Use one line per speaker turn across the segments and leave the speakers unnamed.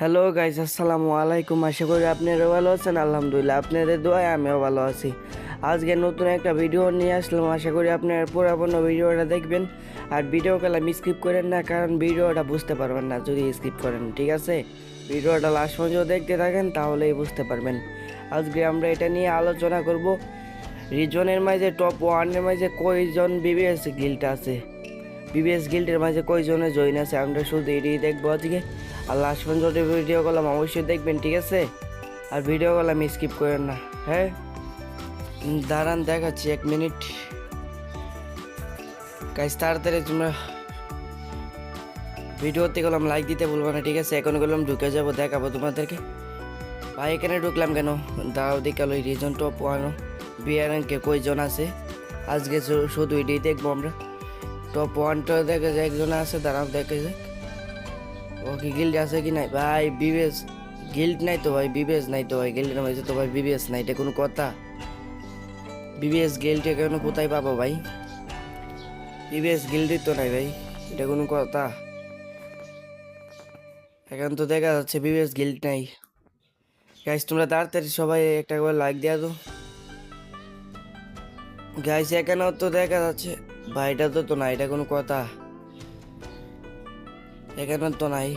Hello guys, আসসালামু আলাইকুম। আশা করি আপনারা ভালো আছেন। আলহামদুলিল্লাহ, আপনাদের দোয়ায় আমিও ভালো আছি। আজকে নতুন একটা ভিডিও নিয়ে আসলাম। আশা করি আপনারা পুরোপূর্ণ ভিডিওটা দেখবেন। আর ভিডিও গেলাম স্কিপ করেন না, কারণ ভিডিওটা বুঝতে পারবেন না যদি স্কিপ করেন। ঠিক আছে, ভিডিওটা লাস্ট পর্যন্ত দেখতে থাকেন, তাহলেই বুঝতে পারবেন। আজকে আমরা এটা নিয়ে আলোচনা করব, রিজনের মাঝে টপ ওয়ানের মাঝে কয়জন বিবিএস গিল্ড আছে, বিবিএস গিল্ডের মাঝে কয়জনে জয়েন আছে, আমরা শুধু এটাই দেখবো আজকে। আর লাস্ট পর্যন্ত ভিডিও করলাম অবশ্যই দেখবেন, ঠিক আছে? আর ভিডিও করলাম স্কিপ করেন না, হ্যাঁ? দাঁড়ান, দেখাচ্ছি, 1 মিনিট। গাইস তাড়াতাড়ি তোমরা ভিডিওতে গেলাম লাইক দিতে ভুলবো না, ঠিক আছে? এখন গেলাম ঢুকে যাবো, দেখাবো তোমাদেরকে। ভাই এখানে ঢুকলাম কেন? দাঁড়াও দেখালো রিজন টপ ওয়ান বিয়ার র্যাঙ্কে কয়জন আছে। আজকে শুধু এটাই দেখবো আমরা। টপ ওয়ানটা দেখা যায় একজন আছে, দাঁড়াও দেখে যায়। ও কি গিল্ড আছে কি নাই? ভাই বিবিএস গিল্ড নাই তো ভাই, বিবিএস নাই তো ভাই, গিল্ডের মধ্যে তো ভাই বিবিএস নাই, এটা কোনো কথা? বিবিএস গিল্ড কেন কোথায় পাবো ভাই? বিবিএস গিল্ডই তো নাই ভাই, এটা কোনো কথা? এখন তো দেখা যাচ্ছে বিবিএস গিল্ড নাই। গাইস তোমরা তাড়াতাড়ি সবাই একটা করে লাইক দেওয়া তো। গাইস এখানেও তো দেখা যাচ্ছে, ভাই এটা তো নাই, এটা কোনো কথা? এখানে তো নাই।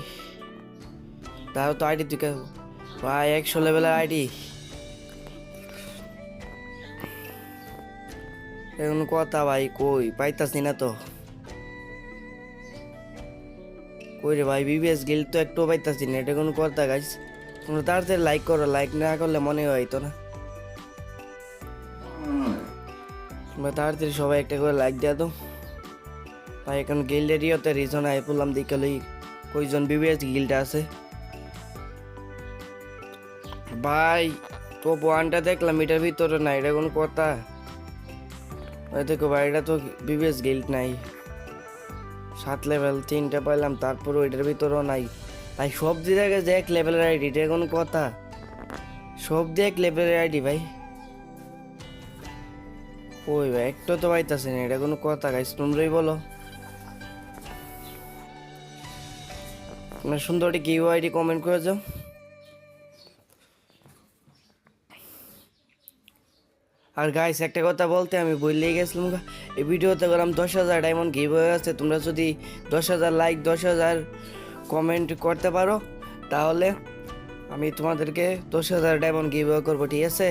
তাও তো আইডি তুই ভাই 100 লেভেলের আইডি, এখন কথা ভাই? কই পাইতাছি না তো, কই রে ভাই? বিবিএস গিল্ড তো একটু পাইতাছি না, এটা কোনো কথা? গাইস তোমরা তাড়াতাড়ি লাইক করো, লাইক না করলে মনে হইতো না। তোমরা তাড়াতাড়ি সবাই একটা করে লাইক দেওয়া তো ভাই। এখন গিল্ডের ইয়েতে রিজন আই পড়লাম, দেখালেই কয়জন বিবিএস গিল্ড আছে। ভাই টপ ওয়ানটা দেখলাম, এটার ভিতরে নাই, এটা কোনো কথা? ভাই দেখো ভাই, এটা তো বিবিএস গিল্ড নাই। 7 লেভেল 3টা পাইলাম, তারপর ওইটার ভিতরেও নাই। ভাই সব জায়গায় যে 1 লেভেলের আইডি, এটা কোনো কথা? সব দিয়ে 1 লেভেলের আইডি ভাই? ওই ভাই একটু তো পাইতাছে না, এটা কোনো কথা? গাইস তোমরাই বলো। তোমরা সুন্দর কি আইডি কমেন্ট করে যাও। আর গাইস একটা কথা বলতে আমি বললেই গেছিলাম, এই ভিডিওতে গেলাম 10,000 ডায়মন্ড গিভ হয়ে আছে। তোমরা যদি 10,000 লাইক 10,000 কমেন্ট করতে পারো, তাহলে আমি তোমাদেরকে 10,000 ডায়মন্ড গিভ করবো, ঠিক আছে?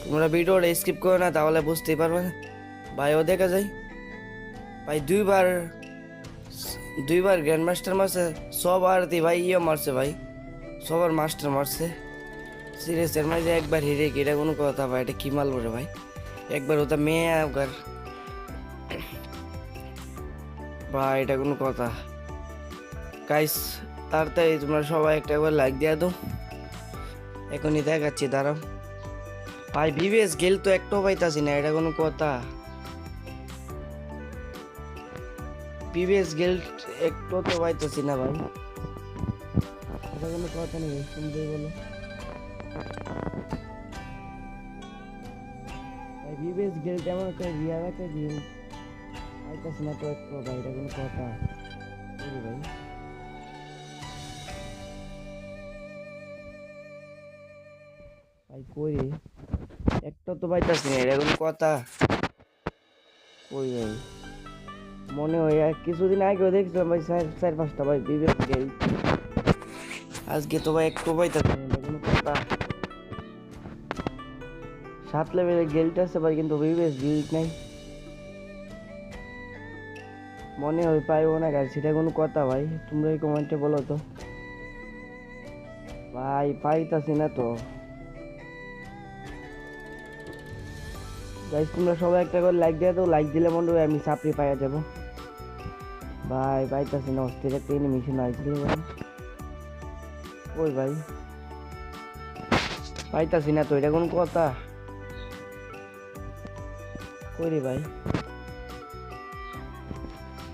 তোমরা ভিডিওটা স্কিপ করো না, তাহলে বুঝতেই পারবে না। ভাই ও দেখা যায় ভাই দুইবার দুইবার গ্র্যান্ড মাস্টার মারছে, সবার ভাই ইয়ে মারছে ভাই, সবার মাস্টার মারছে। সিরিয়াসের মাঝে একবার হেরে কি, এটা কোনো কথা ভাই? এটা কি মারলো রে ভাই? একবার ওটা মেয়ে একবার, ভাই এটা কোনো কথা? গাইস তাড়াতাড়ি তোমরা সবাই একটা একবার লাইক দিয়ে দাও, এখনই দেখাচ্ছি, দাঁড়াও। ভাই বিবিএস গেল তো একটাও পাইতাছি না, এটা কোনো কথা? বিবিএস গেল একটু তো পাইতাছি না ভাই, এটা কোনো কথা নেই, শুনতে বলো। ভাই বিবিএস গেল তেমন একটা রিয়ার একটা গেম পাইতাছি না তো একটু ভাই, এটা কোনো কথা? ভাই ভাই কই রে? একটা তো পাইতাছি না, এটা কোনো কথা? কই ভাই? মনে হয় আর কিছুদিন আগেও দেখছিলাম ভাই 4-5টা ভাই বিবেক গেল, আজকে তো ভাই একটু পাইতাছি না, এটা কোনো কথা? 7 লেভেলের গিল্ড আছে ভাই, কিন্তু বিবিএস গিল্ড নাই। মনে হয় পাইবো না গাইস, সেটা কোনো কথা ভাই? তোমরা এই কমেন্টে বলো তো ভাই, পাইতাছি না তো গাইস। তোমরা সবাই একটা করে লাইক দিয়ে দাও, লাইক দিলে মনে হয় আমি সাপ্লি পাইয়া যাব। ভাই পাইতাছি না, অস্থির একটা এনিমেশন আসছিল ভাই। ওই ভাই পাইতাছি না তো, এটা কোন কথা? কই রে ভাই?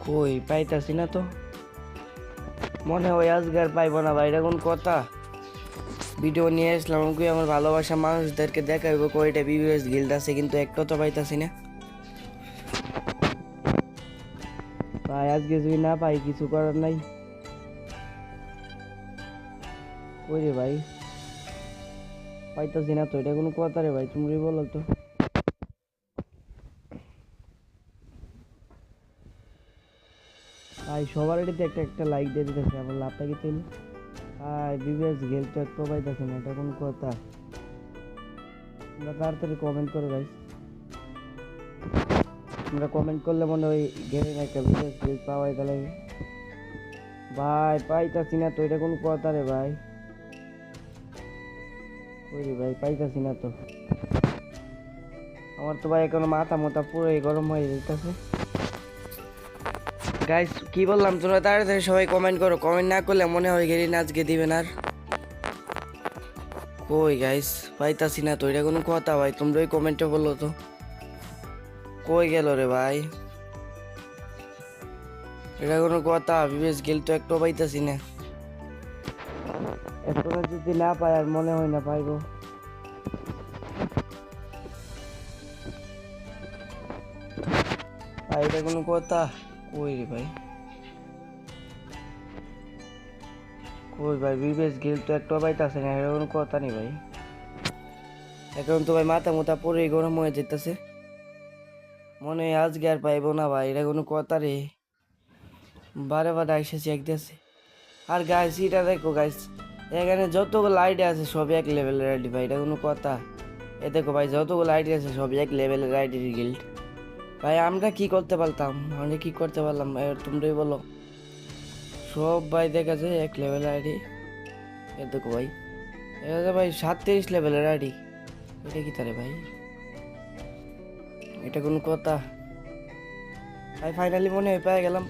কই পাইতাছি না তো, মনে হয় আজকে আর পাইবো না ভাই, এটা কোন কথা? ভিডিও নিয়ে আসলাম কি আমার ভালোবাসা মানুষদেরকে দেখাইবো কয়টা বিবিএস গিল্ড আছে, কিন্তু একটা তো পাইতাছি না ভাই। আজকে যদি না পাই কিছু করার নাই। কই রে ভাই, পাইতাছি না তো, এটা কোনো কথা রে ভাই, তুমি বলো তো। ভাই সবার এটাতে একটা একটা লাইক দিয়ে দিতেছে, আমার লাভটা কি তুমি? ভাই বিবেস গেল তো একটু পাইতাছি না, এটা কোনো কথা? তোমরা তাড়াতাড়ি কমেন্ট করো ভাই, তোমরা কমেন্ট করলে মনে হয় গেলে না একটা বিবেস গেল পাওয়াই তাহলে। ভাই পাইতাছি না তো, এটা কোনো কথা রে ভাই? ওই রে ভাই পাইতাছি না তো, আমার তো ভাই এখনো মাথা মাথা পুরোই গরম হয়ে যেতেছে। গাইস কি বললাম, তোমরা তাড়াতাড়ি সবাই কমেন্ট করো, কমেন্ট না করলে মনে হয় গেরি আজকে দিবেন আর। কই গাইস পাইতাছি না তো, এটা কোনো কথা ভাই? তোমরাই কমেন্টে বলো তো, কই গেল রে ভাই? এটা কোনো কথা? বিবেশ গেল তো একটু পাইতাছি না, এখনো যদি না পাই আর মনে হয় না পাইবো। ভাই এটা কোনো কথা? কই রে ভাই, কই ভাই বিবেশ গেল তো একটু পাইতাছে না, এটা কোনো কথা নেই ভাই। এখন তো ভাই মাথা মোথা পুরোই গরম হয়ে যেতেছে, মনে হয় আজকে আর পাইবো না ভাই, এটা কোনো কথা রে? বারে বারে আইসা চেক দিয়েছে। আর গাইস এটা দেখো গাইস, এখানে যতগুলো আইডি আছে সব এক লেভেলের আইডি ভাই, এটা কোনো কথা? এ দেখো ভাই যতগুলো আইডি আছে সব এক লেভেলের আইডির গিল্ড। ভাই আমরা কি করতে পারতাম, আমরা কি করতে পারলাম এবার তোমরাই বলো। সব ভাই দেখা যায় এক লেভেলের আইডি। এ দেখো ভাই, এটা ভাই 37 লেভেলের আইডি, এটা কি তারে ভাই? এটা কোনো কথা? ভাই ফাইনালি মনে হয় পেয়ে গেলাম।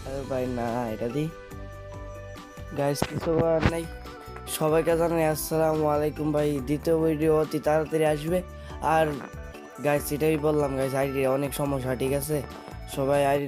আরে ভাই না, এটা দিই গাইস, কিছু করার নাই। সবাইকে জানাই আসসালামু আলাইকুম ভাই, দ্বিতীয় ভিডিও অতি তাড়াতাড়ি আসবে। আর গাইস এটাই বললাম গাইস, আইডি অনেক সমস্যা, ঠিক আছে? সবাই আইডি